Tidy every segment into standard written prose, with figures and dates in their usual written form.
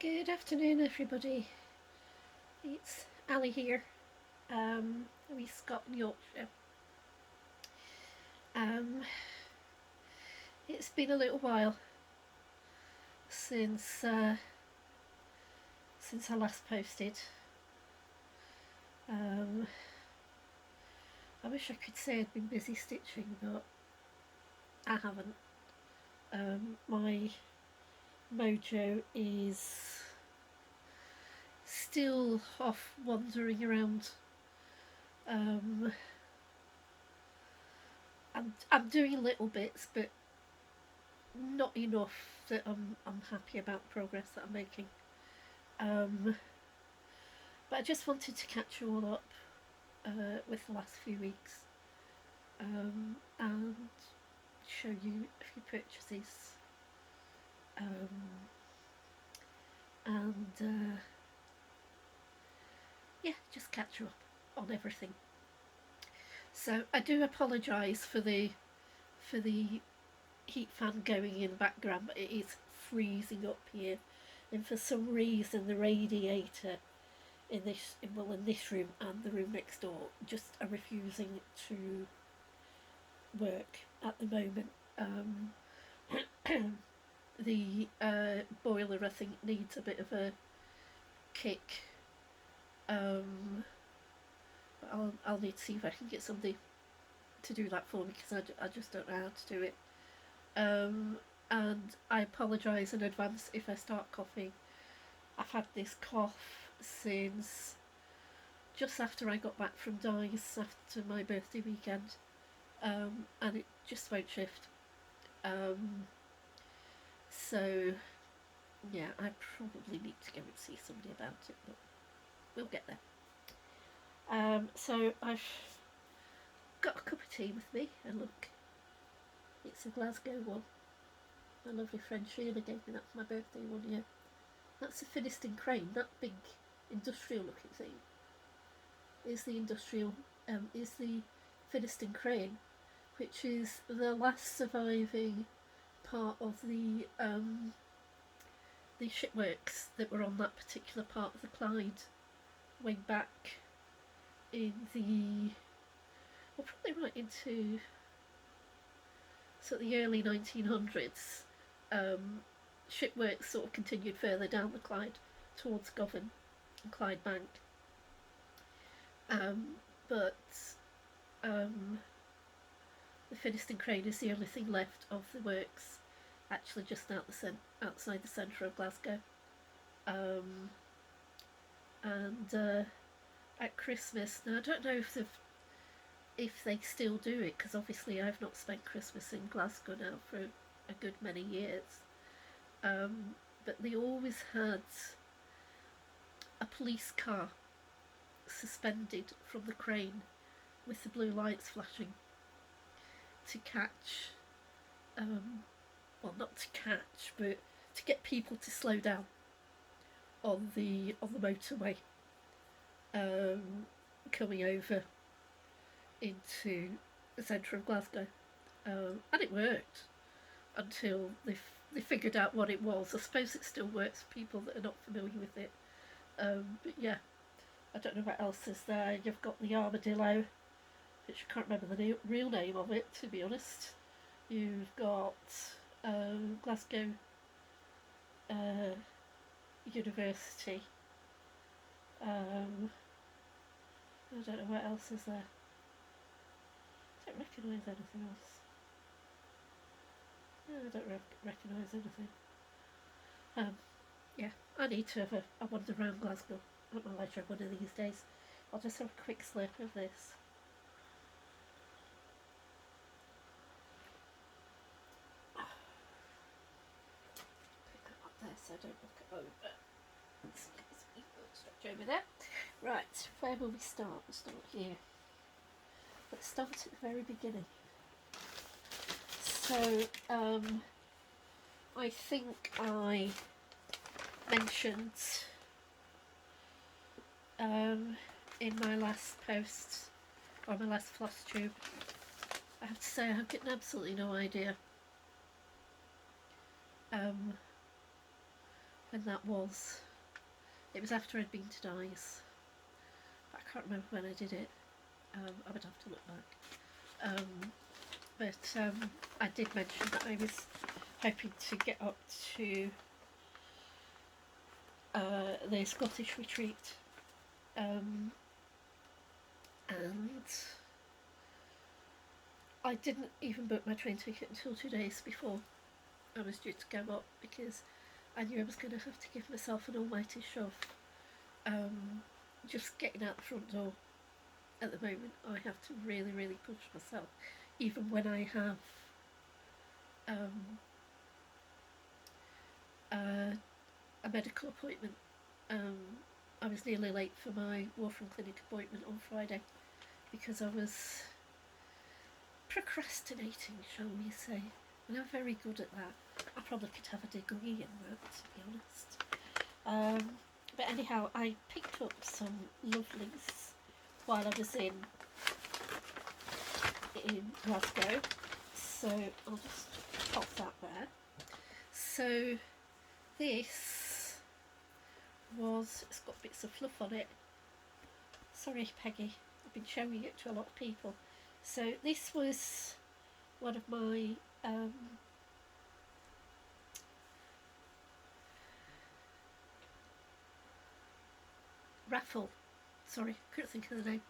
Good afternoon, everybody. It's Ali here. We Scotland, Yorkshire. Um, it's been a little while since since I last posted. Um, I wish I could say I'd been busy stitching, but I haven't. My mojo is still off wandering around. Um, I'm doing little bits, but not enough that I'm happy about progress that I'm making. Um, but I just wanted to catch you all up with the last few weeks and show you a few purchases um, and yeah, just catch you up on everything. So I do apologise for the heat fan going in the background, but it is freezing up here, and for some reason the radiator in this room and the room next door just are refusing to work at the moment. The boiler, I think, needs a bit of a kick. But I'll need to see if I can get somebody to do that for me, because I just don't know how to do it. And I apologise in advance if I start coughing. I've had this cough since just after I got back from Dice after my birthday weekend, and it just won't shift. So yeah, I probably need to go and see somebody about it, but we'll get there. So I've got a cup of tea with me, and look, it's a Glasgow one. My lovely friend Sheila gave me that for my birthday one year. That's a Finiston crane. That big industrial looking thing is the Finiston crane, which is the last surviving part of the shipworks that were on that particular part of the Clyde way back in the, well, probably right into sort of the early 1900s. Shipworks sort of continued further down the Clyde towards Govan and Clyde Bank. But the Finiston crane is the only thing left of the works, actually just outside the centre of Glasgow. And at Christmas, now I don't know if they still do it, because obviously I've not spent Christmas in Glasgow now for a good many years. But they always had a police car suspended from the crane with the blue lights flashing to catch, well, not to catch, but to get people to slow down on the motorway, coming over into the centre of Glasgow, and it worked until they figured out what it was. I suppose it still works for people that are not familiar with it. But yeah, I don't know what else is there. You've got the armadillo, which I can't remember the real name of it, to be honest. You've got Glasgow University. I don't know what else is there. I don't recognise anything else. Yeah, I don't recognise anything. Yeah, I need to have a wander around Glasgow at my leisure one of these days. I'll just have a quick slurp of this. Pick that up there so I don't look over. Excuse me, stretch over there. Right, where will we start? We'll start here. Let's start at the very beginning. So, I think I mentioned in my last post, or my last Flosstube, I have to say I've got absolutely no idea when that was. It was after I'd been to Dice. I can't remember when I did it. I would have to look back. But I did mention that I was hoping to get up to the Scottish retreat, and I didn't even book my train ticket until 2 days before I was due to go up, because I knew I was going to have to give myself an almighty shove. Just getting out the front door at the moment, I have to really, really push myself, even when I have a medical appointment. I was nearly late for my Warfarin Clinic appointment on Friday because I was procrastinating, shall we say. And I'm very good at that. I probably could have a degree in that, to be honest. But anyhow, I picked up some lovelies while I was in Glasgow. So I'll just pop that there. So this was, it's got bits of fluff on it. Sorry, Peggy, I've been showing it to a lot of people. So this was one of my raffle, sorry, couldn't think of the name.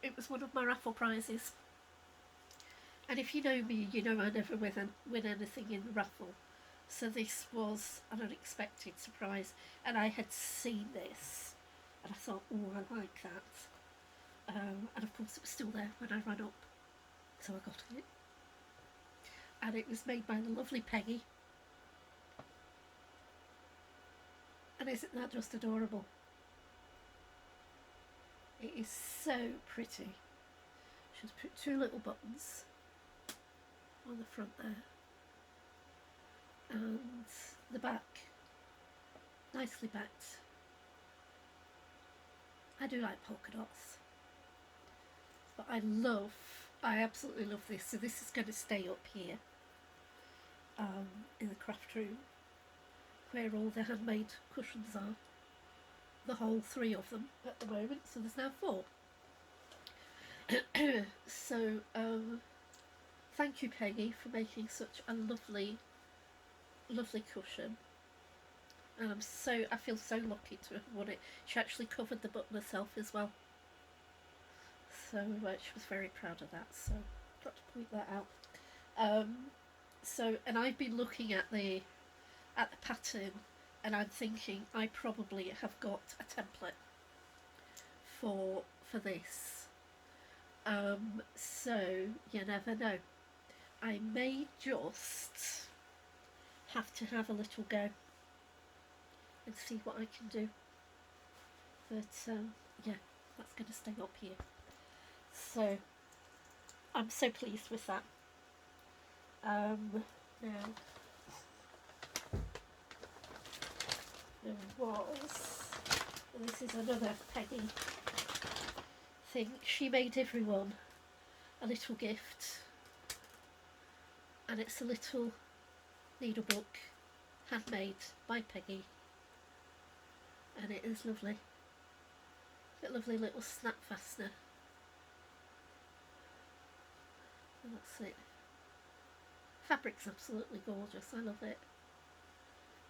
It was one of my raffle prizes. And if you know me, you know I never win anything in the raffle. So this was an unexpected surprise, and I had seen this, and I thought, oh, I like that. And of course it was still there when I ran up, so I got it. And it was made by the lovely Peggy. And isn't that just adorable? It is so pretty. She's put 2 little buttons on the front there, and the back nicely backed. I do like polka dots, but I absolutely love this. So this is going to stay up here in the craft room where all the handmade cushions are. The whole 3 of them at the moment, so there's now 4. So thank you, Peggy, for making such a lovely cushion. And I feel so lucky to have won it. She actually covered the button herself as well, so she was very proud of that. So got to point that out. And I've been looking at the pattern, and I'm thinking I probably have got a template for this. So you never know. I may just have to have a little go and see what I can do. But yeah, that's going to stay up here. So I'm so pleased with that. Now there was, and this is another Peggy thing. She made everyone a little gift, and it's a little needlebook, handmade by Peggy, and it is lovely. Got a lovely little snap fastener, and that's it. Fabric's absolutely gorgeous, I love it.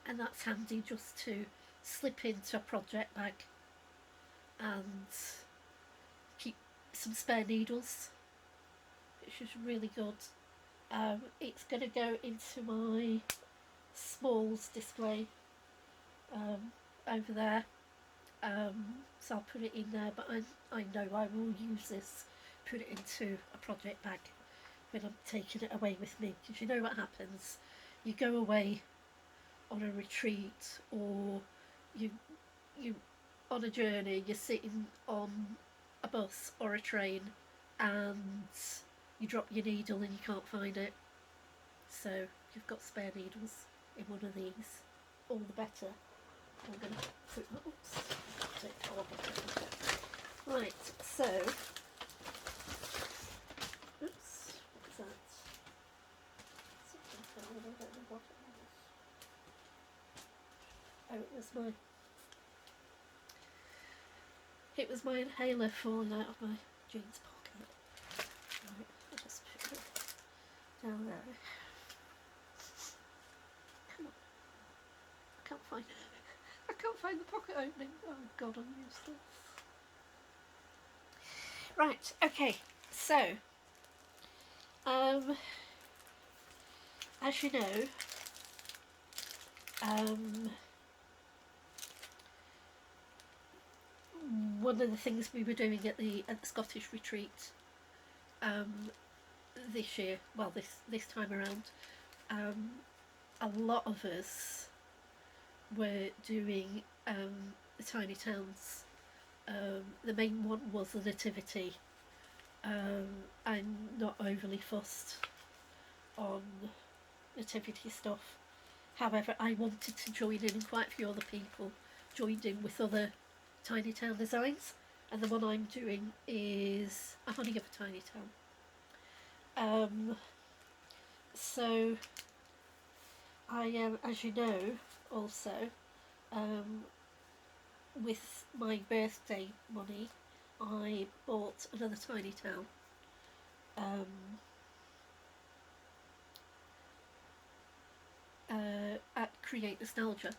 And that's handy just to slip into a project bag and keep some spare needles, which is really good. It's going to go into my smalls display over there, so I'll put it in there, but I know I will use this, put it into a project bag when I'm taking it away with me, because you know what happens, you go away on a retreat, or you on a journey, you're sitting on a bus or a train and you drop your needle and you can't find it. So if you've got spare needles in one of these, all the better. I'm going to put that, right, so oops, what's that? it was my inhaler falling out of my jeans pocket. Right, I'll just put it down there. Come on. I can't find the pocket opening. Oh god, I'm useless. Right, okay, so as you know, one of the things we were doing at the Scottish retreat this year, well, this time around, a lot of us were doing the tiny towns. The main one was the nativity. I'm not overly fussed on nativity stuff. However, I wanted to join in, and quite a few other people joined in with other tiny town designs, and the one I'm doing is a honey of a tiny town. So I am, as you know, also with my birthday money, I bought another tiny town. At Create Nostalgia,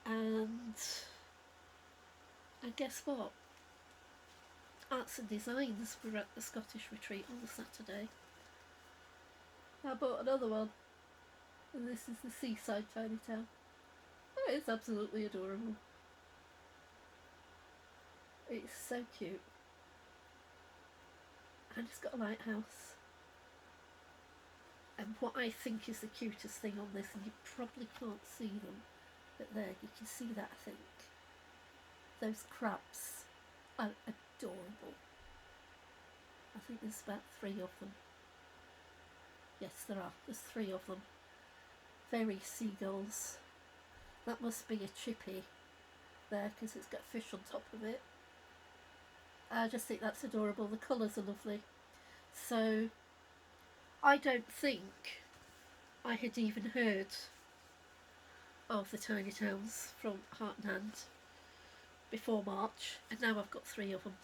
and guess what? Arts and Designs were at the Scottish retreat on the Saturday. I bought another one, and this is the seaside tiny town. Oh, it's absolutely adorable. It's so cute. And it's got a lighthouse. And what I think is the cutest thing on this, and you probably can't see them, but there, you can see that, I think. Those crabs are adorable. I think there's about 3 of them. Yes, there are. There's 3 of them. Fairy seagulls. That must be a chippy there, because it's got fish on top of it. I just think that's adorable. The colours are lovely. So I don't think I had even heard of the tiny towns from Heart and Hand before March, and now I've got 3 of them,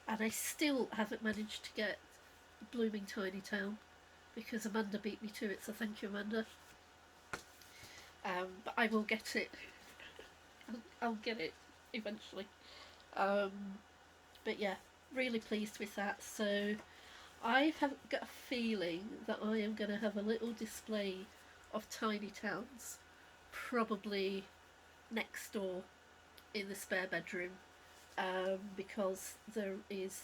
and I still haven't managed to get Blooming Tiny Town because Amanda beat me to it, so thank you, Amanda. But I will get it. I'll get it eventually. But yeah, really pleased with that. So I have got a feeling that I am going to have a little display of tiny towns, probably next door in the spare bedroom, because there's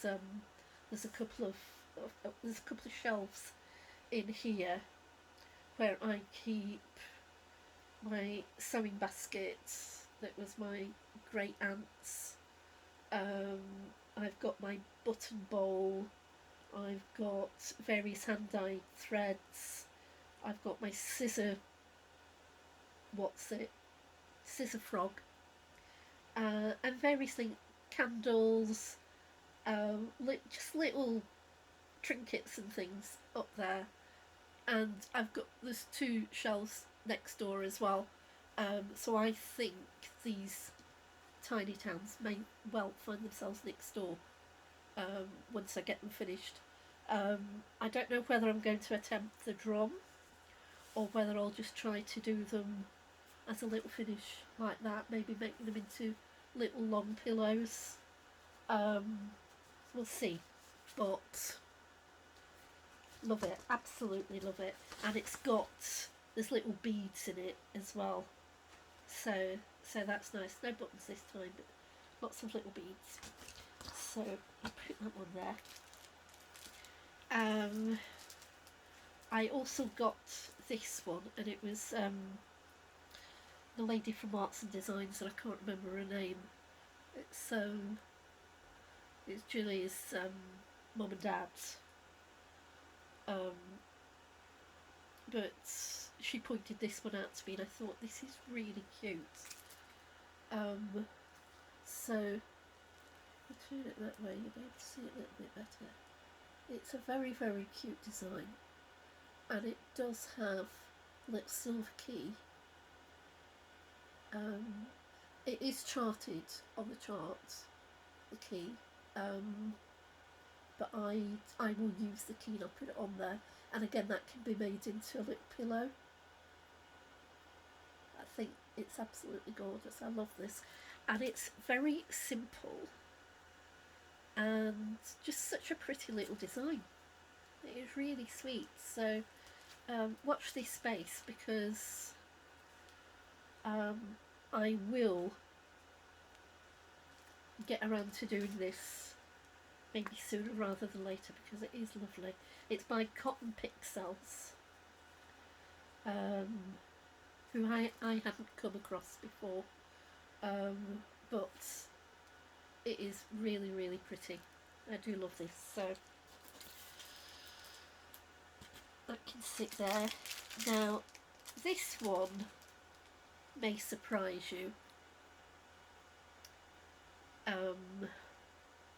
a couple of shelves in here where I keep my sewing basket that was my great aunt's. I've got my button bowl, I've got various hand-dyed threads, I've got my scissor frog, and various things, candles, just little trinkets and things up there. And there's 2 shelves next door as well, so I think these tiny towns may well find themselves next door once I get them finished. I don't know whether I'm going to attempt the drum or whether I'll just try to do them as a little finish like that, maybe make them into little long pillows. We'll see, but love it, absolutely love it. And there's little beads in it as well, so that's nice. No buttons this time, but lots of little beads. So I'll put that one there. I also got this one, and it was the lady from Arts and Designs, and I can't remember her name. It's Julie's mum and dad's. But she pointed this one out to me, and I thought, this is really cute. So if I turn it that way, you'll be able to see it a little bit better. It's a very, very cute design, and it does have a little silver key Um, it is charted on the charts, the key, but I will use the key and I'll put it on there. And again, that can be made into a little pillow. I think it's absolutely gorgeous. I love this, and it's very simple and just such a pretty little design. It is really sweet. So watch this space, because I will get around to doing this maybe sooner rather than later, because it is lovely. It's by Cotton Pixels, who I hadn't come across before, but it is really, really pretty. I do love this. So that can sit there. Now, this one may surprise you.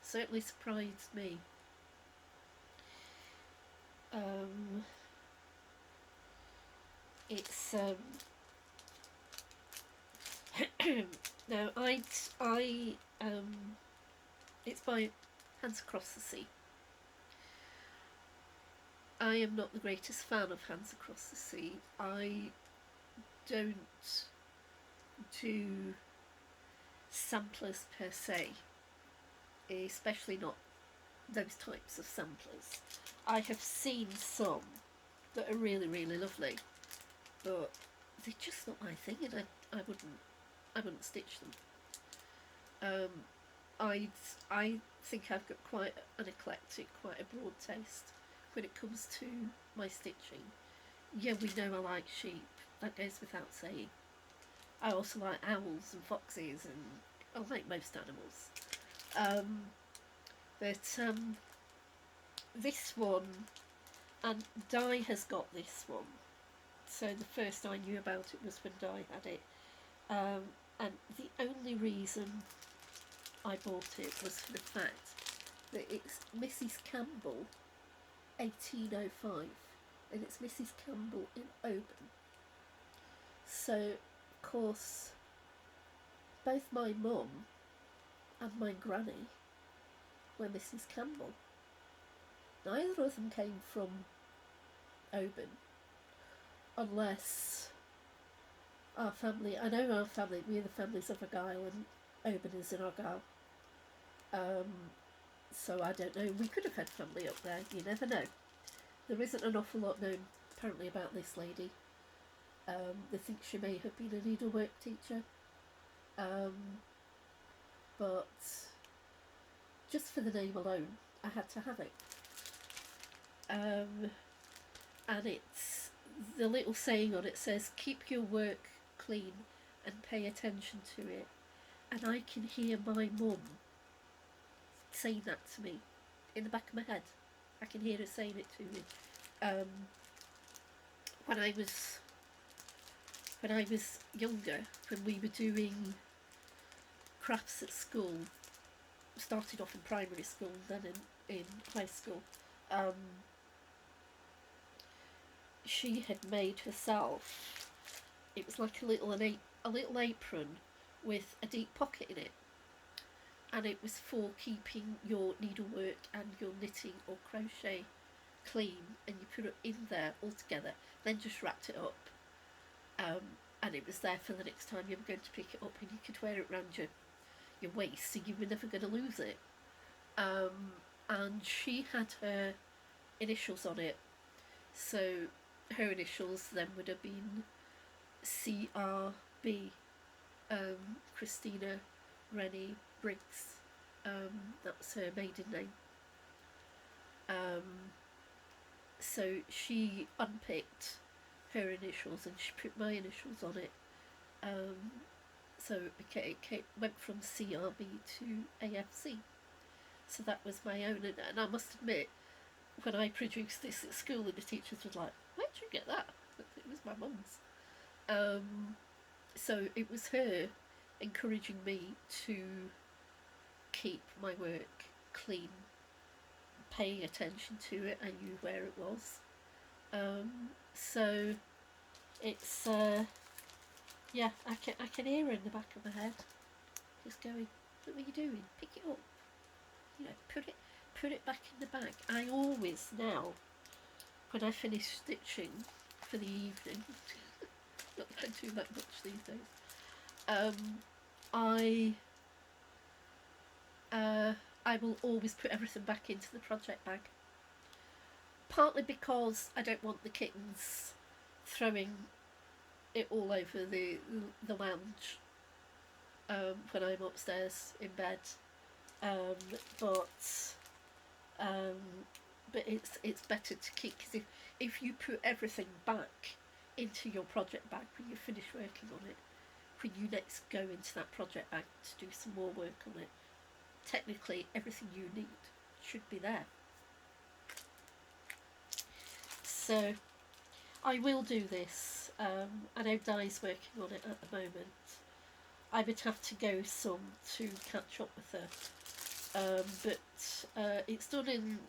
Certainly surprised me. It's now it's by Hands Across the Sea. I am not the greatest fan of Hands Across the Sea. I don't do samplers per se, especially not those types of samplers. I have seen some that are really, really lovely, but they're just not my thing, and I wouldn't stitch them. I think I've got quite an eclectic, quite a broad taste when it comes to my stitching. Yeah, we know I like sheep, that goes without saying. I also like owls and foxes, and I like most animals. But this one, and Di has got this one, so the first I knew about it was when Di had it. And the only reason I bought it was for the fact that it's Mrs. Campbell 1805, and it's Mrs. Campbell in Oban. So, of course, both my mum and my granny were Mrs. Campbell. Neither of them came from Oban, unless our family, I know our family, we are the families of Argyll, and Oban is in Argyll. So I don't know, we could have had family up there, you never know. There isn't an awful lot known apparently about this lady. They think she may have been a needlework teacher, but just for the name alone I had to have it. And it's, the little saying on it says, keep your work clean and pay attention to it. And I can hear my mum saying that to me in the back of my head. I can hear her saying it to me. When I was younger, when we were doing crafts at school, started off in primary school, then in high school, she had made herself, it was like a little apron with a deep pocket in it, and it was for keeping your needlework and your knitting or crochet clean, and you put it in there all together, then just wrapped it up, and it was there for the next time you were going to pick it up, and you could wear it around your waist, so you were never going to lose it. And she had her initials on it, so her initials then would have been CRB, Christina Rennie Briggs. That was her maiden name. So she unpicked her initials and she put my initials on it. So it went from CRB to AFC. So that was my own, and I must admit, when I produced this at school, and the teachers were like, "Where'd you get that?" It was my mum's. So it was her encouraging me to keep my work clean, paying attention to it. I knew where it was. So it's Yeah, I can hear her in the back of my head, just going, "What are you doing? Pick it up. You know, put it back in the bag." I always now, when I finish stitching for the evening, not that I do that much these days. I uh, I will always put everything back into the project bag. Partly because I don't want the kittens throwing it all over the lounge when I'm upstairs in bed. Um, but um, but it's better to keep, because if you put everything back into your project bag when you finish working on it, when you next go into that project bag to do some more work on it, technically everything you need should be there. So I will do this. I know Di's working on it at the moment. I would have to go some to catch up with her. But it's done in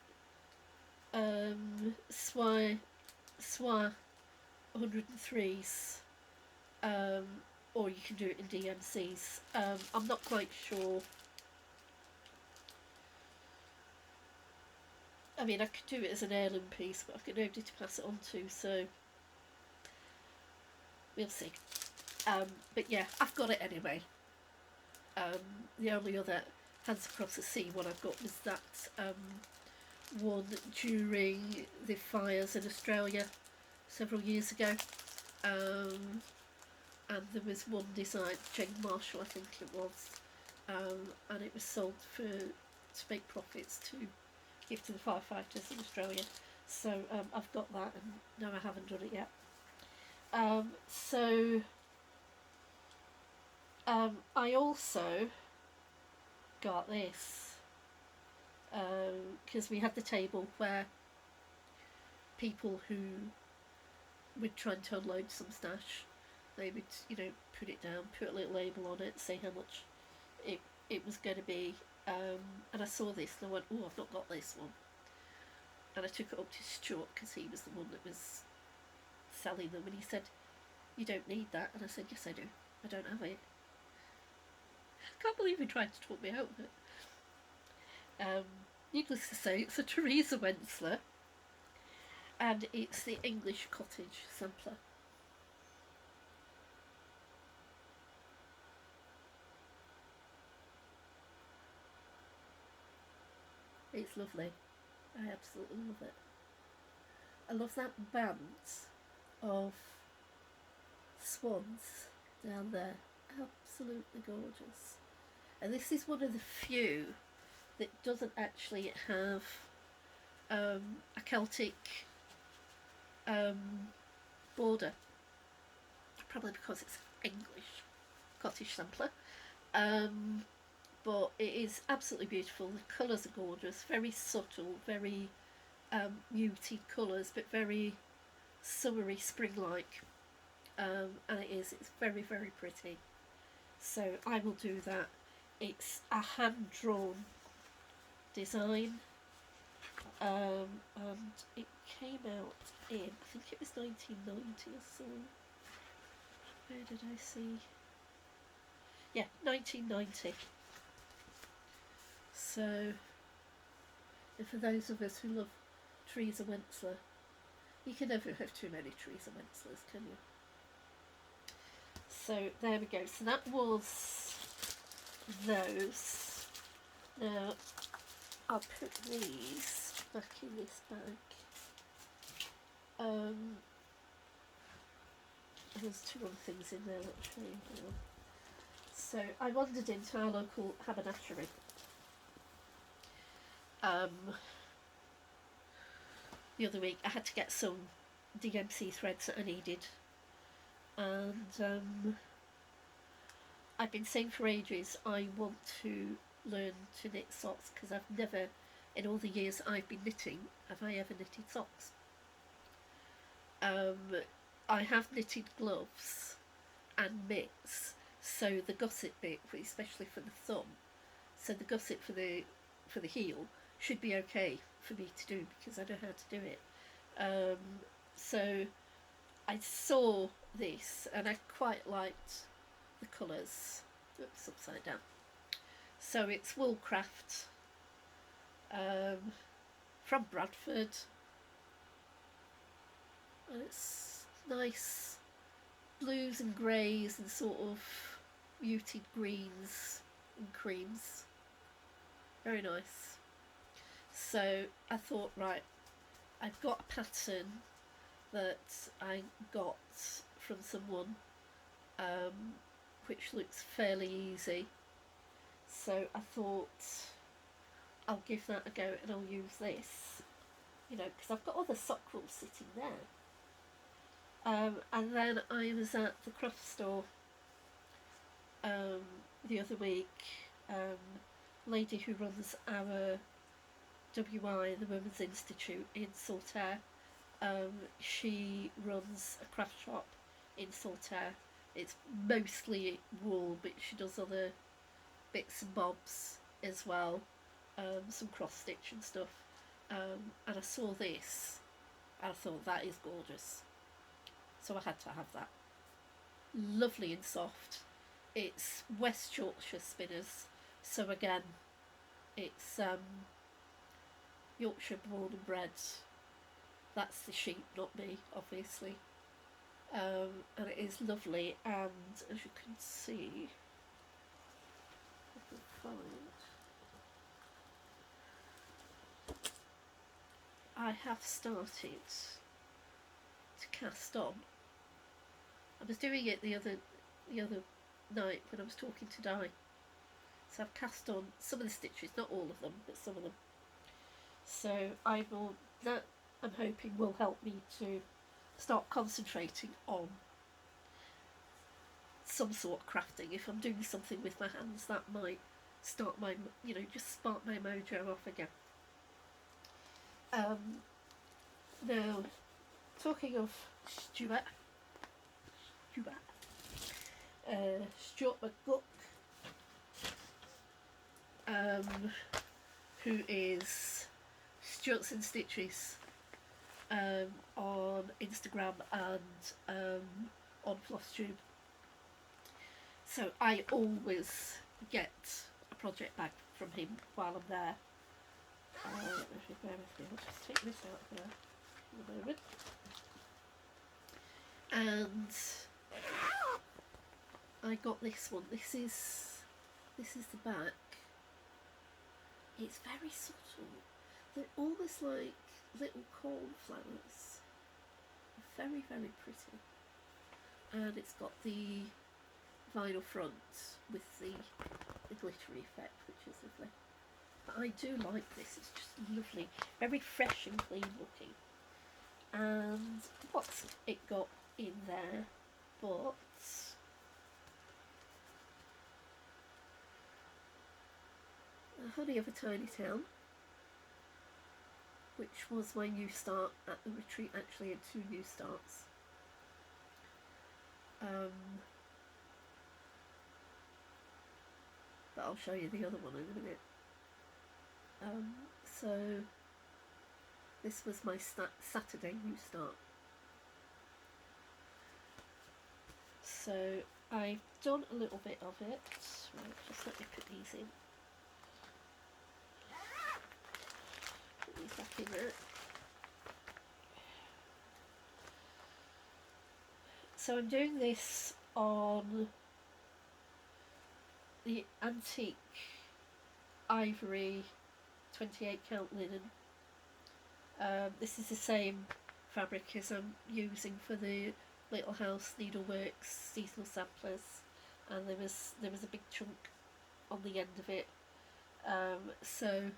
SWA 103s, or you can do it in DMCs. I'm not quite sure. I mean, I could do it as an heirloom piece, but I've got nobody to pass it on to, so we'll see. But yeah, I've got it anyway. The only other Hands Across the Sea one I've got was that one during the fires in Australia several years ago. And there was one design, Jane Marshall I think it was, and it was sold to make profits to give to the firefighters in Australia. So I've got that, and no, I haven't done it yet. I also got this because we had the table where people who would try to unload some stash, they would, put it down, put a little label on it, say how much it was going to be. And I saw this and I went, "Oh, I've not got this one." And I took it up to Stuart because he was the one that was selling them, and he said, "You don't need that." And I said, "Yes, I do. I don't have it." I can't believe he tried to talk me out of it. Needless to say, it's a Teresa Wentzler, and it's the English Cottage sampler. It's lovely. I absolutely love it. I love that band of swans down there. Absolutely gorgeous. And this is one of the few that doesn't actually have a Celtic border. Probably because it's English cottage sampler. But it is absolutely beautiful. The colours are gorgeous, very subtle, very muted colours, but very summery, spring-like. And it's very, very pretty. So I will do that. It's a hand-drawn design, and it came out in, I think it was 1990 or so. Where did I see? Yeah, 1990. So, and for those of us who love Teresa Wentzler, you can never have too many Teresa Wentzlers, can you? So there we go. So that was those. Now I'll put these back in this bag. There's two other things in there actually. So I wandered into our local haberdashery. The other week I had to get some DMC threads that I needed, and I've been saying for ages I want to learn to knit socks, because I've never, in all the years I've been knitting, have I ever knitted socks. I have knitted gloves and mitts, so the gusset bit, especially for the thumb, so the gusset for the heel should be okay for me to do, because I know how to do it. So I saw this and I quite liked the colours. Oops, upside down. So it's Woolcraft, um, from Bradford, and it's nice blues and greys and sort of muted greens and creams. Very nice. So I thought, right, I've got a pattern that I got from someone, um, which looks fairly easy. So I thought I'll give that a go and I'll use this, because I've got other sock rolls sitting there. And then I was at the craft store um, the other week. Lady who runs our WI, the Women's Institute in Saltaire, she runs a craft shop in Saltaire. It's mostly wool, but she does other bits and bobs as well, some cross stitch and stuff. And I saw this, and I thought that is gorgeous, so I had to have that. Lovely and soft. It's West Yorkshire spinners, so again, it's Yorkshire born and bred. That's the sheep, not me, obviously. And it is lovely, and as you can see, I can find, I have started to cast on. I was doing it the other night when I was talking to Di. So I've cast on some of the stitches, not all of them, but some of them. So that I'm hoping will help me to start concentrating on some sort of crafting. If I'm doing something with my hands, that might start my, just spark my mojo off again. Now, talking of Stuart McGuck, who is Stuarts and Stitches on Instagram and on Flosstube. So I always get a project bag from him while I'm there. If you bear with me, I'll just take this out here in a moment. And I got this one. This is the back. It's very subtle. They're almost like little cornflowers. Very, very pretty. And it's got the vinyl front with the glittery effect, which is lovely. But I do like this. It's just lovely. Very fresh and clean looking. And what's it got in there but a Honey of a Tiny Town, which was my new start at the retreat. Actually had 2 new starts. But I'll show you the other one in a minute. So this was my Saturday new start. So I've done a little bit of it. Right, just let me put these in. Put these back in there. So I'm doing this on the antique ivory 28 count linen. This is the same fabric as I'm using for the Little House Needleworks seasonal samplers, and there was a big chunk on the end of it. So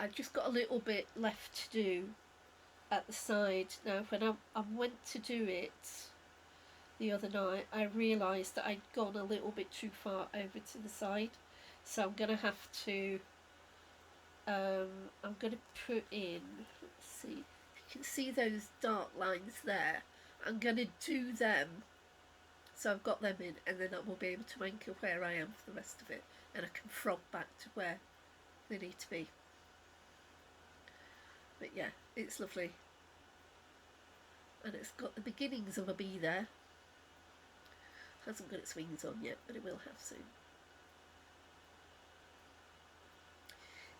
I've just got a little bit left to do at the side. Now when I went to do it the other night, I realised that I'd gone a little bit too far over to the side, so I'm going to have to I'm going to put in, let's see, you can see those dark lines there. I'm going to do them, so I've got them in, and then I will be able to anchor where I am for the rest of it, and I can frog back to where they need to be. But yeah, It's lovely. And it's got the beginnings of a bee there. Hasn't got its wings on yet, but it will have soon.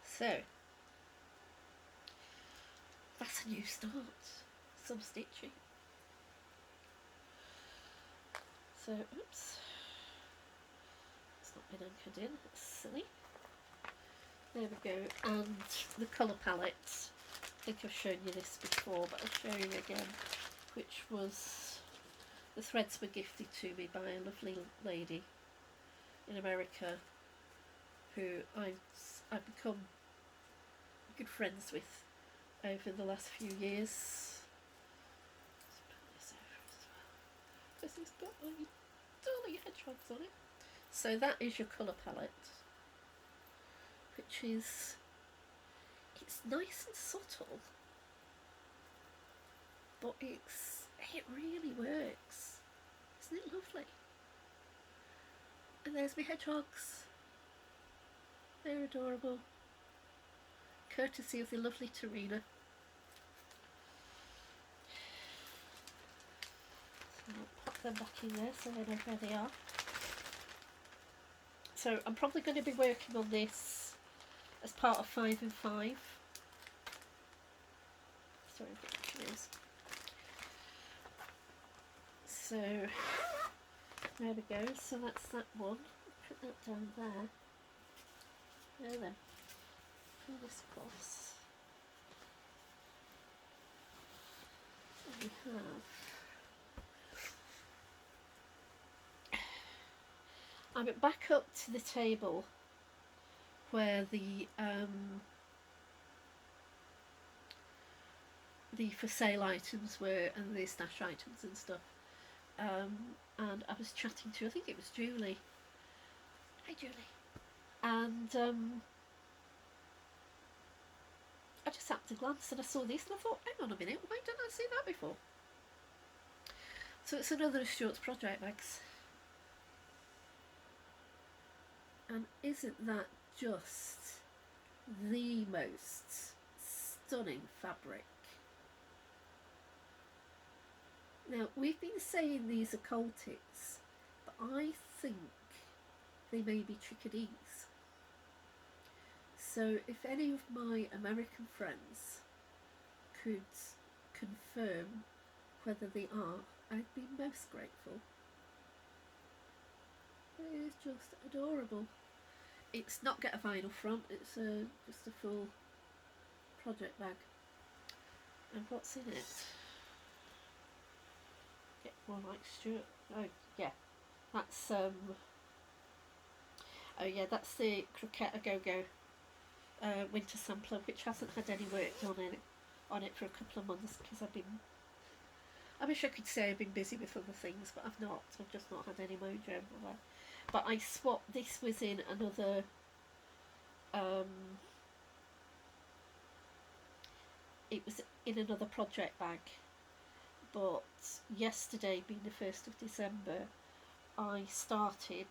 So, that's a new start. Some stitching. So, oops. It's not been anchored in, it's silly. There we go, and the colour palette. I think I've shown you this before, but I'll show you again, which was, the threads were gifted to me by a lovely lady in America who I've become good friends with over the last few years. Let's put this over as well, because it's got my darling hedgehogs on it. So that is your colour palette, which is, it's nice and subtle, but it really works. Isn't it lovely? And there's my hedgehogs. They're adorable. Courtesy of the lovely Tarina. So I'll pop them back in there so I know where they are. So I'm probably going to be working on this as part of 5 and 5. Sorry, which it is. So there we go. So that's that one. Put that down there. There, then. Pull this across. And we have. I went back up to the table where the for sale items were and the stash items and stuff, and I was chatting to, I think it was Julie. Hi Julie. And I just happened to glance and I saw this and I thought, hang on a minute, why didn't I see that before? So it's another of Stuart's project bags. And isn't that just the most stunning fabric? Now, we've been saying these are Coltics, but I think they may be chickadees. So if any of my American friends could confirm whether they are, I'd be most grateful. It is just adorable. It's not got a vinyl front, it's just a full project bag. And what's in it? Get more like Stuart. Oh yeah, that's oh yeah, that's the Croquette A Go Go winter sampler, which hasn't had any work done on it for a couple of months because I wish I could say I've been busy with other things, but I've not. I've just not had any mojo. But I swapped, this was in another it was in another project bag, but yesterday being the 1st of December I started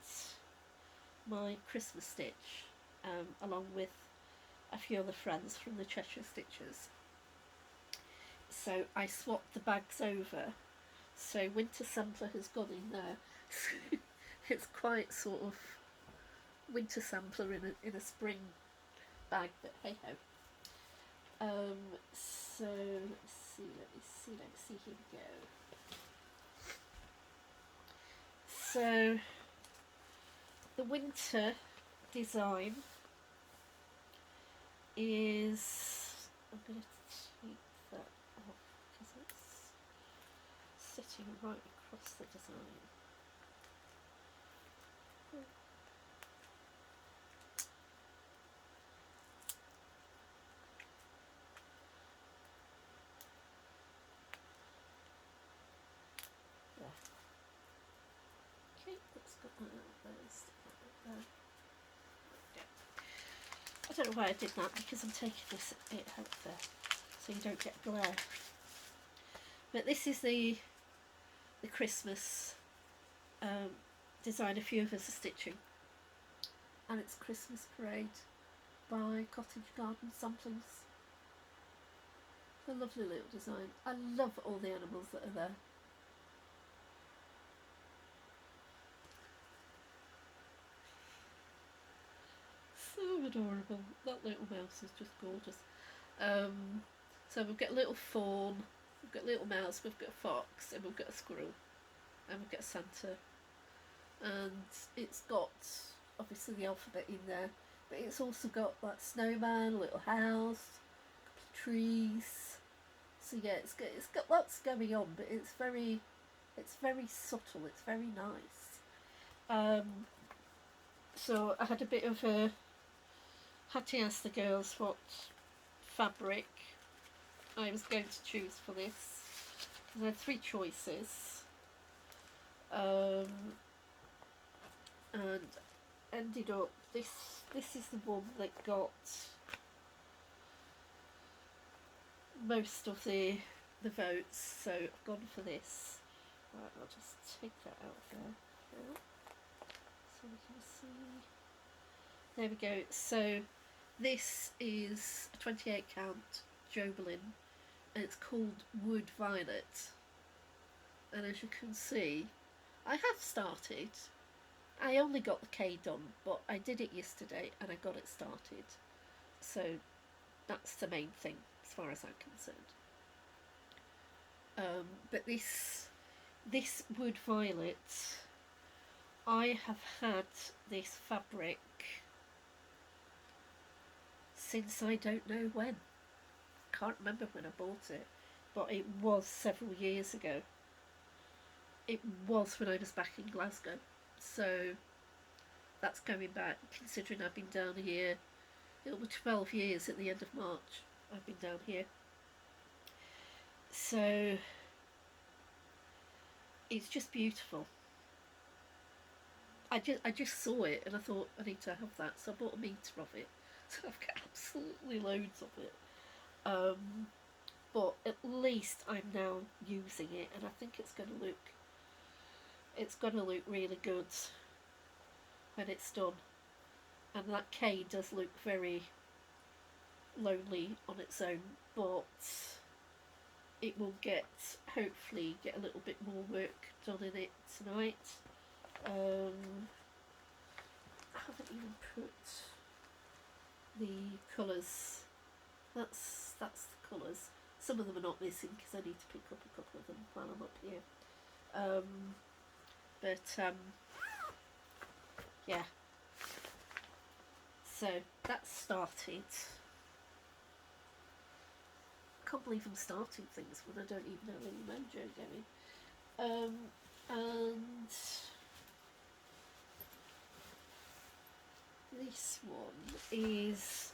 my Christmas stitch along with a few other friends from the Cheshire Stitchers. So I swapped the bags over, so winter sampler has gone in there. It's quite sort of winter sampler in a spring bag, but hey ho. So let me see, here we go. So the winter design is, I'm going to take that off because it's sitting right across the design. Okay, let's get that out there, stick that out there. I don't know why I did that, because I'm taking this bit out there so you don't get glare. But this is the Christmas design a few of us are stitching, and it's Christmas Parade by Cottage Garden Samplings. A lovely little design. I love all the animals that are there. So adorable. That little mouse is just gorgeous. So we've got a little fawn, we've got a little mouse, we've got a fox, and we've got a squirrel, and we've got Santa. And it's got obviously the alphabet in there, but it's also got that snowman, a little house, a couple of trees. So yeah, it's got lots going on, but it's very subtle. It's very nice. So I had a bit of a had to ask the girls what fabric I was going to choose for this, because I had three choices, and ended up this is the one that got most of the votes, so I've gone for this. Right, I'll just take that out there so we can see. There we go. So this is a 28 count Jobelin, and it's called Wood Violet. And as you can see, I have started. I only got the K done, but I did it yesterday and I got it started. So that's the main thing as far as I'm concerned. But this Wood Violet, I have had this fabric since I don't know when. Can't remember when I bought it, but it was several years ago. It was when I was back in Glasgow, so that's going back, considering I've been down here. It'll be 12 years at the end of March I've been down here. So it's just beautiful. I just saw it and I thought I need to have that, so I bought a metre of it. So I've got absolutely loads of it. But at least I'm now using it, and I think it's going to look really good when it's done. And that K does look very lonely on its own, but it will hopefully get a little bit more work done in it tonight. I haven't even put the colours. That's the colours. Some of them are not missing because I need to pick up a couple of them while I'm up here. Yeah. So that's started. I can't believe I'm starting things when I don't even have any mojo going. And this one is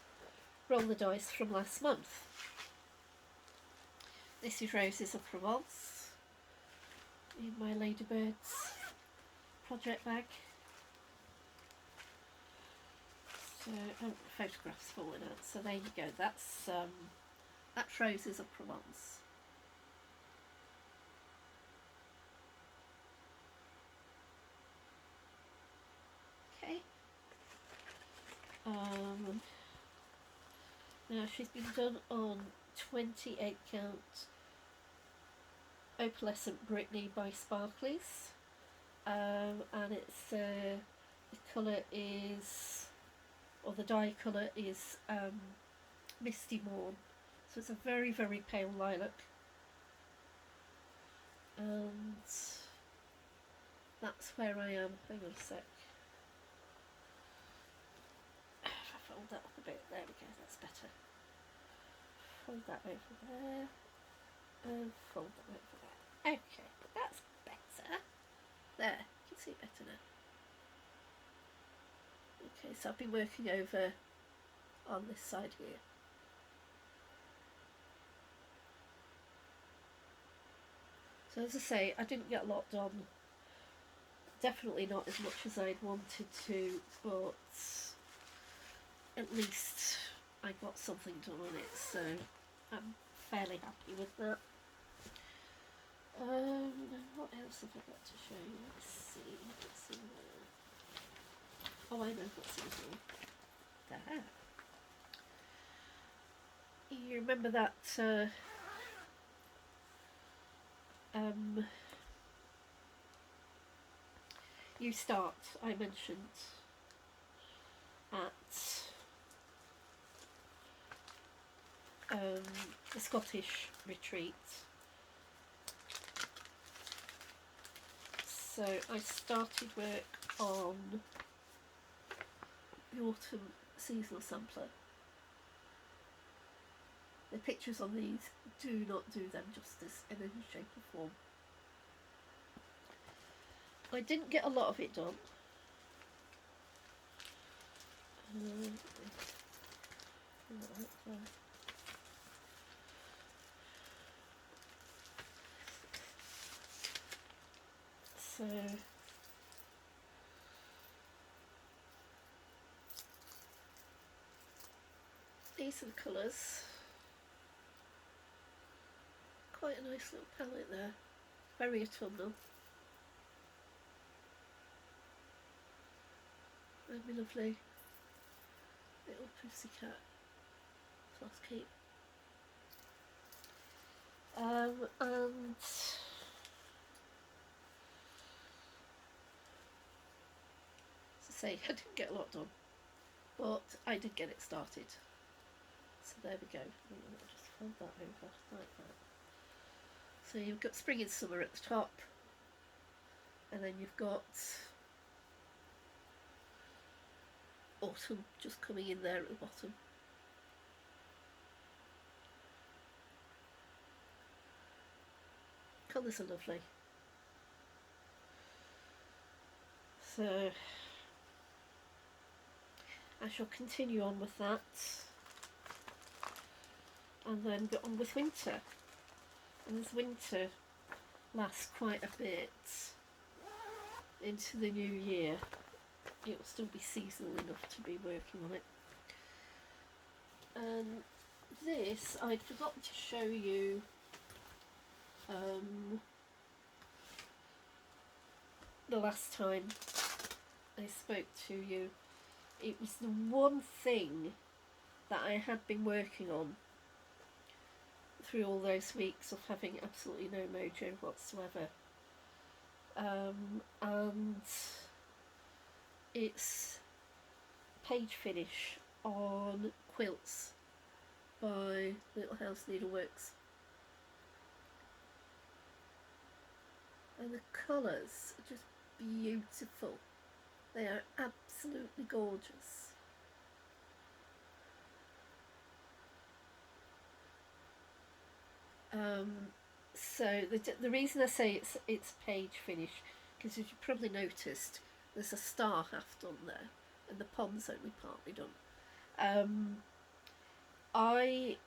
Roll the Dice from last month. This is Roses of Provence in my Ladybirds project bag. So, photographs falling out. So there you go. That's Roses of Provence. Okay. Now she's been done on 28 count Opalescent Brittany by Sparklies, and it's the colour is, or the dye colour is Misty Morn, so it's a very, very pale lilac, and that's where I am. Hang on a sec. If I fold that up a bit, there we go, that's better. Fold that over there, and fold that over there. Okay, that's better. There, you can see it better now. Okay, so I've been working over on this side here. So as I say, I didn't get a lot done. Definitely not as much as I'd wanted to, but at least I got something done on it, so I'm fairly happy with that. What else have I got to show you? Let's see what's in there. Oh, I know what's in here. There. You remember that you start, I mentioned, at the Scottish retreat. So I started work on the autumn seasonal sampler. The pictures on these do not do them justice in any shape or form. I didn't get a lot of it done. So these are the colours. Quite a nice little palette there. Very autumnal. And my lovely little pussycat Flosstube. And as I say, I didn't get a lot done, but I did get it started. So there we go. I'll just fold that over like that. So you've got spring and summer at the top, and then you've got autumn just coming in there at the bottom. Colours are lovely. So I shall continue on with that and then get on with winter. And as winter lasts quite a bit into the new year, it will still be seasonal enough to be working on it. And this, I'd forgotten to show you the last time I spoke to you. It was the one thing that I had been working on through all those weeks of having absolutely no mojo whatsoever. And it's page finish on quilts by Little House Needleworks. And the colours are just beautiful. They are absolutely gorgeous. So the reason I say it's page finish, because as you probably noticed, there's a star half done there, and the pom's only partly done. I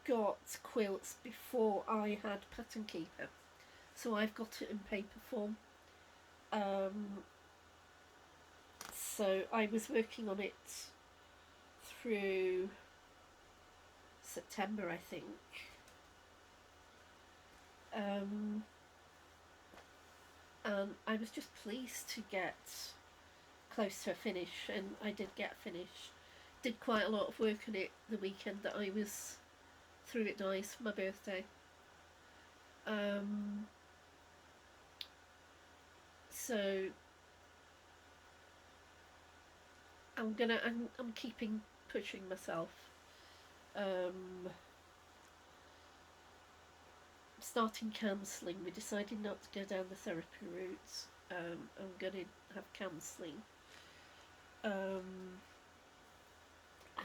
got quilts before I had Pattern Keeper, so I've got it in paper form. So I was working on it through September, I think. And I was just pleased to get close to a finish, and I did get a finish. Did quite a lot of work on it the weekend that I was through it nice for my birthday. So I'm keeping pushing myself. Starting counselling. We decided not to go down the therapy route. I'm going to have counselling. Hang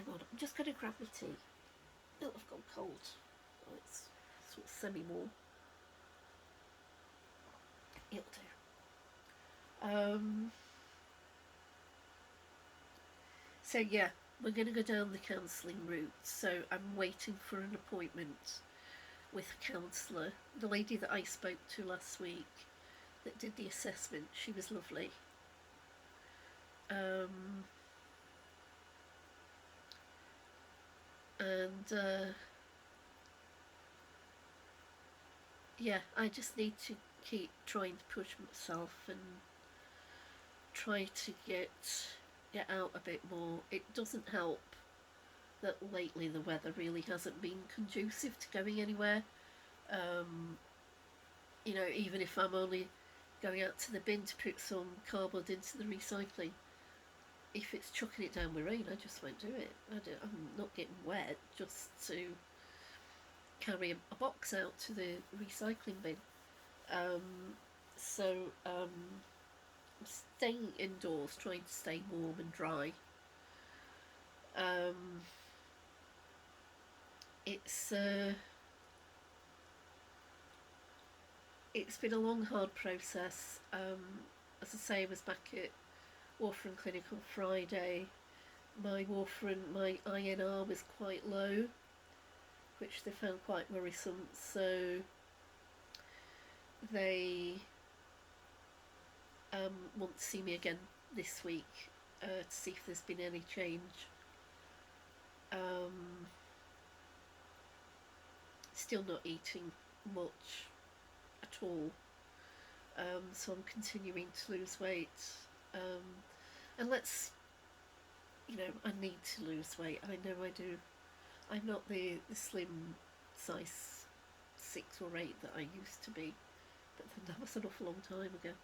on, I'm just going to grab my tea. Oh, I've gone cold. Oh, it's sort of semi-warm. It'll do. So yeah, we're going to go down the counselling route. So I'm waiting for an appointment with a counsellor. The lady that I spoke to last week that did the assessment, she was lovely. Yeah, I just need to keep trying to push myself and try to get out a bit more. It doesn't help that lately the weather really hasn't been conducive to going anywhere. You know, even if I'm only going out to the bin to put some cardboard into the recycling, if it's chucking it down with rain, I just won't do it. I'm not getting wet just to carry a box out to the recycling bin. Um, so I'm staying indoors, trying to stay warm and dry. Um, it's it's been a long, hard process. As I say, I was back at warfarin clinic on Friday. My warfarin, my INR was quite low, which they found quite worrisome. So they want to see me again this week to see if there's been any change. Still not eating much at all, so I'm continuing to lose weight. And I need to lose weight. I know I do. I'm not the slim size 6 or 8 that I used to be, but that was an awful long time ago.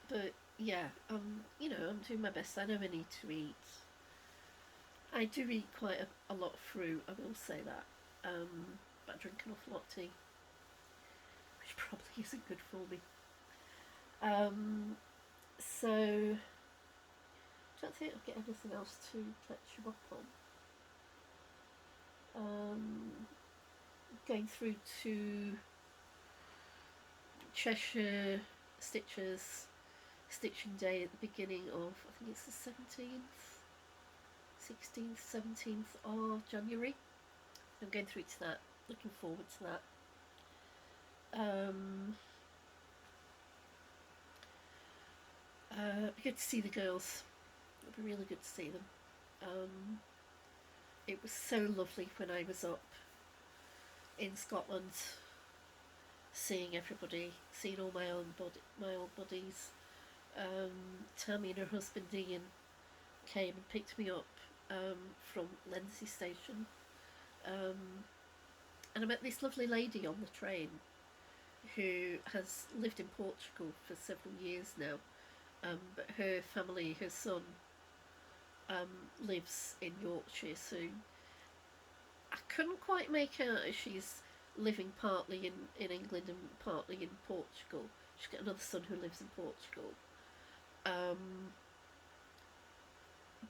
But yeah, I'm doing my best. I know I need to eat. I do eat quite a lot of fruit, I will say that. But I drink an awful lot of tea, which probably isn't good for me. So, I don't think I'll get anything else to catch you up on. Going through to Cheshire Stitchers stitching day at the beginning of, I think it's the 16th, 17th of January. I'm going through to that, looking forward to that. It'd be good to see the girls. It'd be really good to see them. It was so lovely when I was up in Scotland, seeing everybody, seeing all my old buddies. Tammy and her husband Ian came and picked me up from Lenzie Station, and I met this lovely lady on the train who has lived in Portugal for several years now, but her family, her son, lives in Yorkshire, so I couldn't quite make out if she's living partly in England and partly in Portugal. She's got another son who lives in Portugal.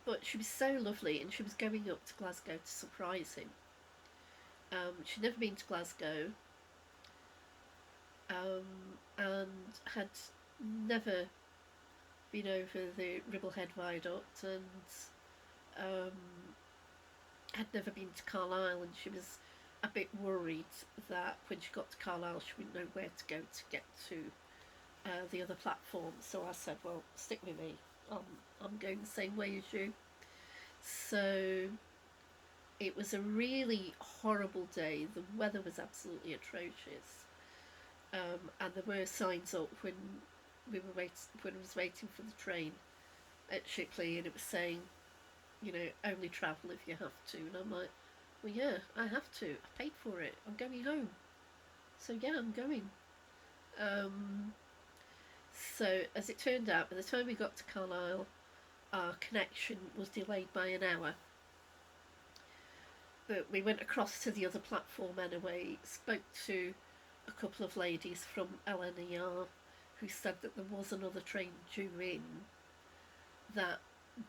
But she was so lovely, and she was going up to Glasgow to surprise him. She'd never been to Glasgow, and had never been over the Ribblehead Viaduct, and had never been to Carlisle, and she was a bit worried that when she got to Carlisle she wouldn't know where to go to get to the other platform. So I said, well, stick with me. I'm going the same way as you. So it was a really horrible day. The weather was absolutely atrocious, and there were signs up when I was waiting for the train at Shipley, and it was saying, only travel if you have to. And I'm like, well, yeah, I have to. I paid for it. I'm going home. So yeah, I'm going. So as it turned out, by the time we got to Carlisle, our connection was delayed by an hour. But we went across to the other platform anyway, spoke to a couple of ladies from LNER who said that there was another train due in that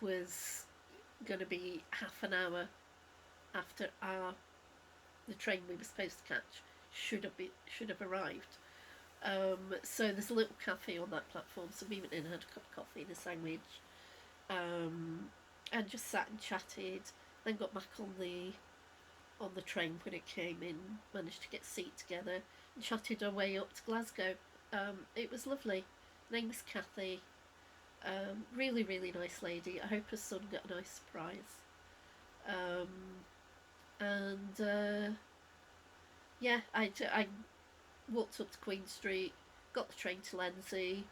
was going to be half an hour after the train we were supposed to catch should have arrived. So there's a little cafe on that platform, so we went in and had a cup of coffee and a sandwich, and just sat and chatted. Then got back on the train when it came in, managed to get a seat together and chatted our way up to Glasgow. It was lovely. Her name was Kathy. Really, really nice lady. I hope her son got a nice surprise. Yeah, I walked up to Queen Street, got the train to Lenzie.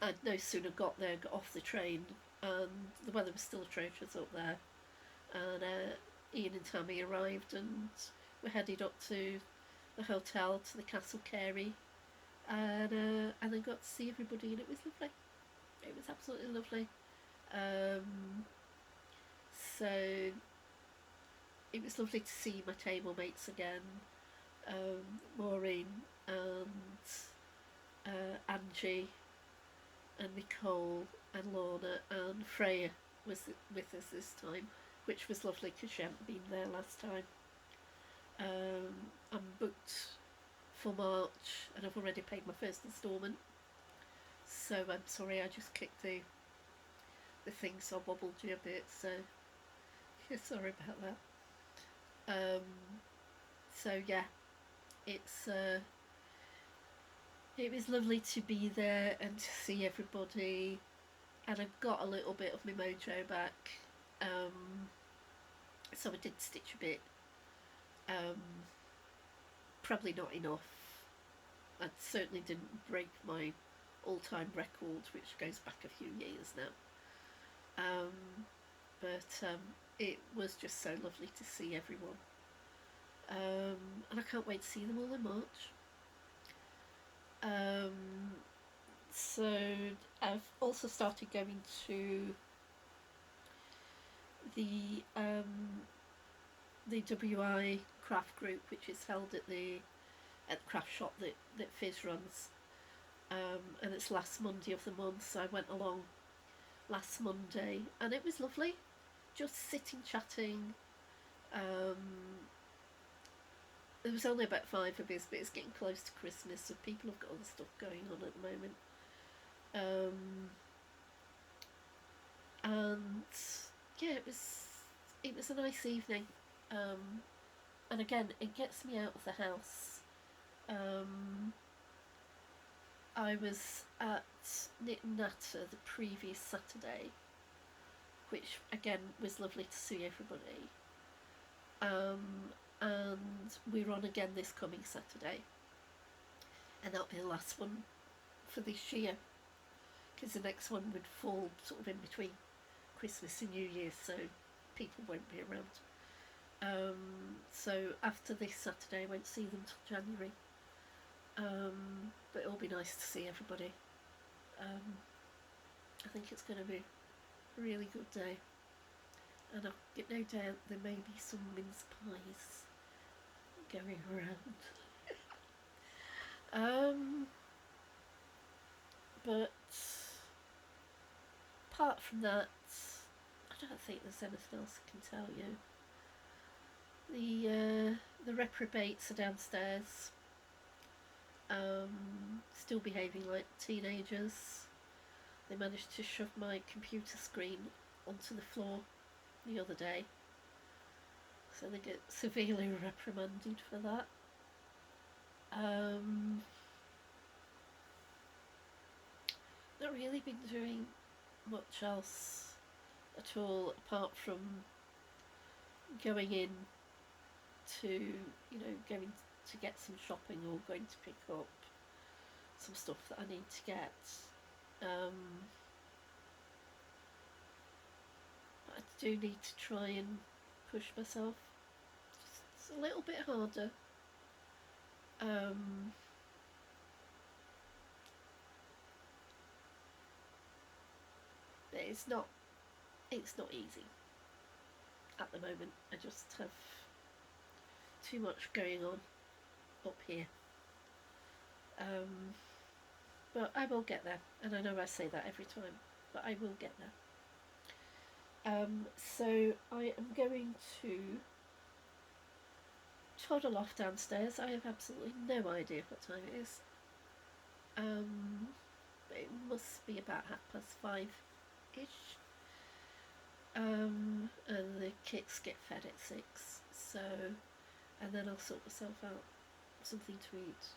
I'd no sooner got off the train, and the weather was still atrocious up there. And Ian and Tammy arrived, and we headed up to the hotel, to the Castle Carey, and then got to see everybody, and it was lovely. It was absolutely lovely. Um, so it was lovely to see my table mates again. Maureen and Angie and Nicole and Lorna and Freya was with us this time, which was lovely because she hadn't been there last time. I'm booked for March and I've already paid my first instalment, so I'm sorry I just clicked the thing, so I wobbled you a bit, so yeah, sorry about that. So yeah, it's it was lovely to be there and to see everybody, and I got a little bit of my mojo back. So I did stitch a bit. Probably not enough. I certainly didn't break my all-time record, which goes back a few years now. But it was just so lovely to see everyone. And I can't wait to see them all in March. So I've also started going to the WI craft group, which is held at the craft shop that Fizz runs, and it's last Monday of the month. So I went along last Monday, and it was lovely, just sitting chatting. There was only about 5 of us, but it's getting close to Christmas, so people have got other stuff going on at the moment. And yeah, it was a nice evening. And again, it gets me out of the house. I was at Knit and Natter the previous Saturday, which again was lovely to see everybody. And we're on again this coming Saturday, and that'll be the last one for this year, because the next one would fall sort of in between Christmas and New Year's, so people won't be around. So after this Saturday I won't see them till January, but it'll be nice to see everybody. I think it's going to be a really good day, and I've got no doubt there may be some mince pies going around. But apart from that, I don't think there's anything else I can tell you. The reprobates are downstairs, still behaving like teenagers. They managed to shove my computer screen onto the floor the other day, so they get severely reprimanded for that. Not really been doing much else at all, apart from going in to, going to get some shopping, or going to pick up some stuff that I need to get. But I do need to try and push myself just a little bit harder. But it's not easy at the moment. I just have too much going on up here. But I will get there, and I know I say that every time, but I will get there. So I am going to toddle off downstairs. I have absolutely no idea what time it is. But it must be about 5:30ish. And the kids get fed at 6, so, and then I'll sort myself out something to eat,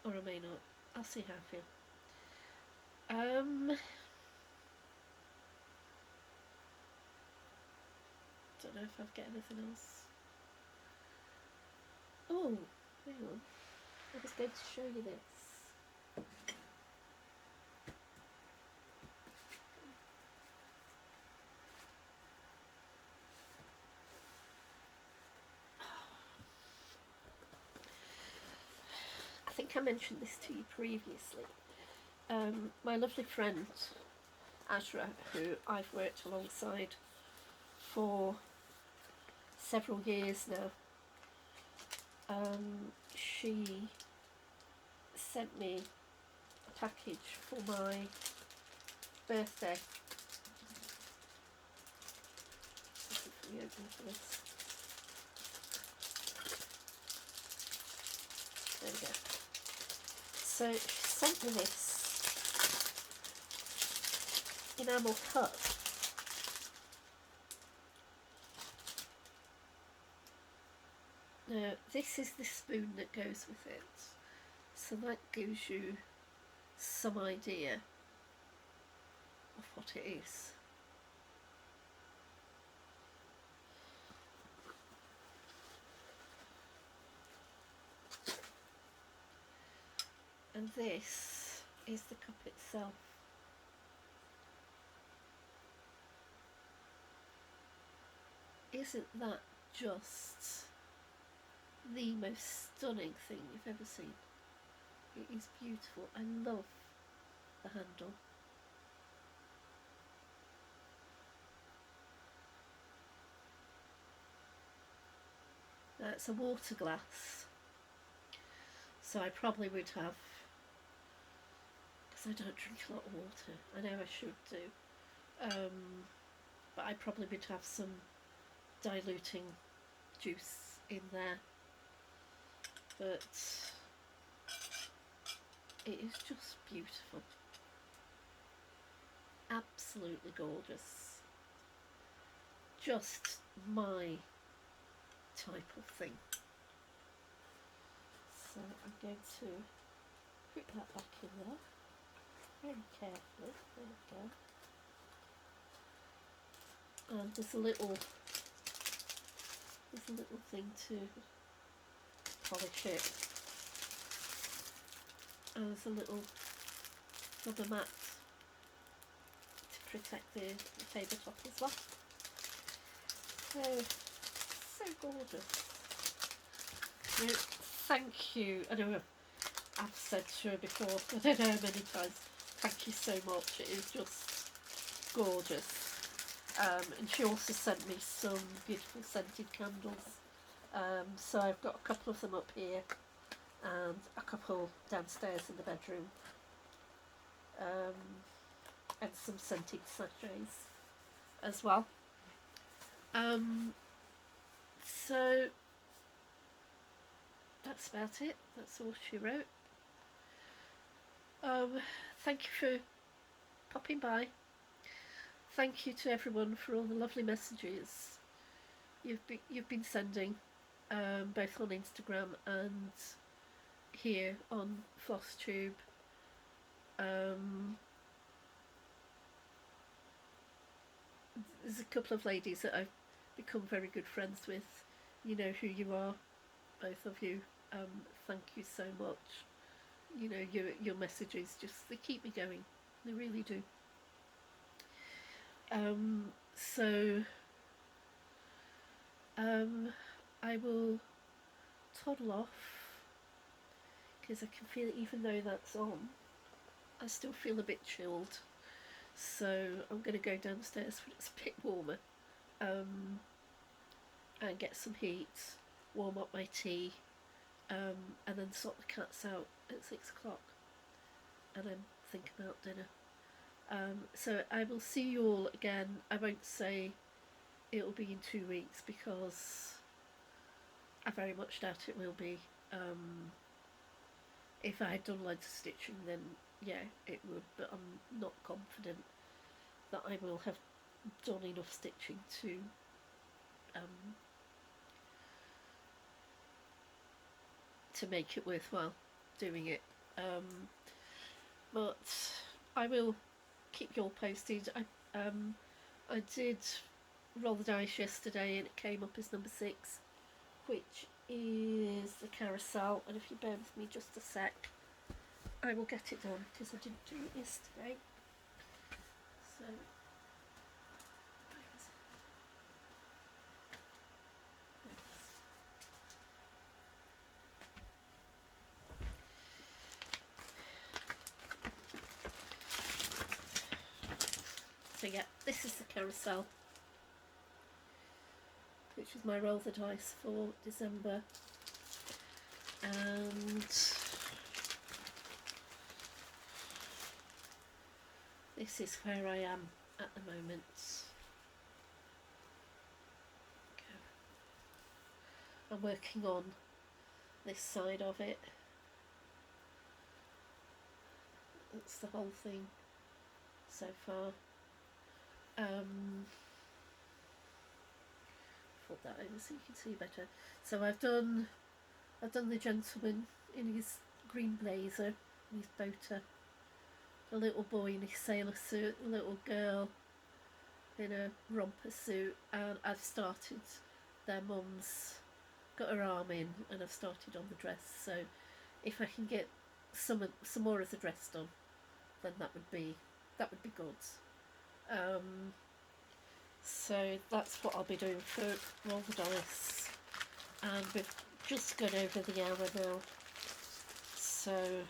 or I may not. I'll see how I feel. Don't know if I've got anything else. Oh, hang on. I was going to show you this. I mentioned this to you previously. My lovely friend Azra, who I've worked alongside for several years now, she sent me a package for my birthday. Let's see if we open this. There we go. So she sent me this enamel cup. Now this is the spoon that goes with it, so that gives you some idea of what it is. And this is the cup itself. Isn't that just the most stunning thing you've ever seen? It is beautiful. I love the handle. Now it's a water glass, so I probably would have, because I don't drink a lot of water, I know I should do, but I probably would have some diluting juice in there, but it is just beautiful, absolutely gorgeous, just my type of thing. So I'm going to put that back in there very carefully. There we go. And there's a little thing to polish it. And there's a little rubber mat to protect the tabletop as well. So gorgeous. Now, thank you. I know I've said to her before, I don't know how many times, thank you so much. It is just gorgeous. And she also sent me some beautiful scented candles. So I've got a couple of them up here and a couple downstairs in the bedroom. And some scented sachets as well. So that's about it. That's all she wrote. Thank you for popping by. Thank you to everyone for all the lovely messages you've been sending, both on Instagram and here on Flosstube. There's a couple of ladies that I've become very good friends with. You know who you are, both of you. Thank you so much. You know, your messages just, they keep me going. They really do. So I will toddle off because I can feel it, even though that's on, I still feel a bit chilled. So I'm going to go downstairs when it's a bit warmer, and get some heat, warm up my tea, and then sort the cats out at 6 o'clock, and then think about dinner. So I will see you all again. I won't say it'll be in 2 weeks because I very much doubt it will be. If I had done loads of stitching, then yeah, it would, but I'm not confident that I will have done enough stitching to make it worthwhile doing it. But I will keep you all posted. I did roll the dice yesterday and it came up as number 6, which is the carousel, and if you bear with me just a sec, I will get it done because I didn't do it yesterday. So yeah, this is the carousel, which is my roll the dice for December. And this is where I am at the moment. I'm working on this side of it. That's the whole thing so far. Flip that over so you can see better. So I've done the gentleman in his green blazer, his boater, the little boy in his sailor suit, the little girl in a romper suit, and I've started their mum's, got her arm in, and I've started on the dress. So if I can get some more of the dress done, then that would be good. So that's what I'll be doing for Roll the Dice, and we've just gone over the hour now, so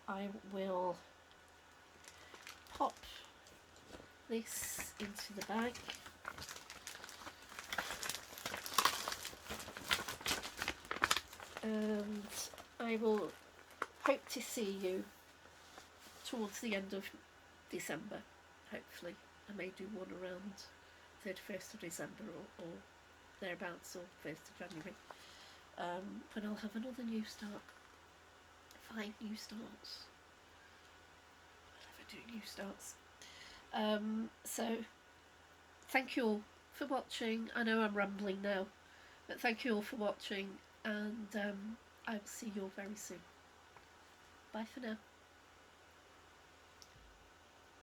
I will pop this into the bag. And I will hope to see you towards the end of December, hopefully. I may do one around 31st of December or thereabouts, or 1st of January. But I'll have another new start. 5 new starts. I never do new starts. So, thank you all for watching. I know I'm rambling now, but thank you all for watching, and I will see you all very soon. Bye for now.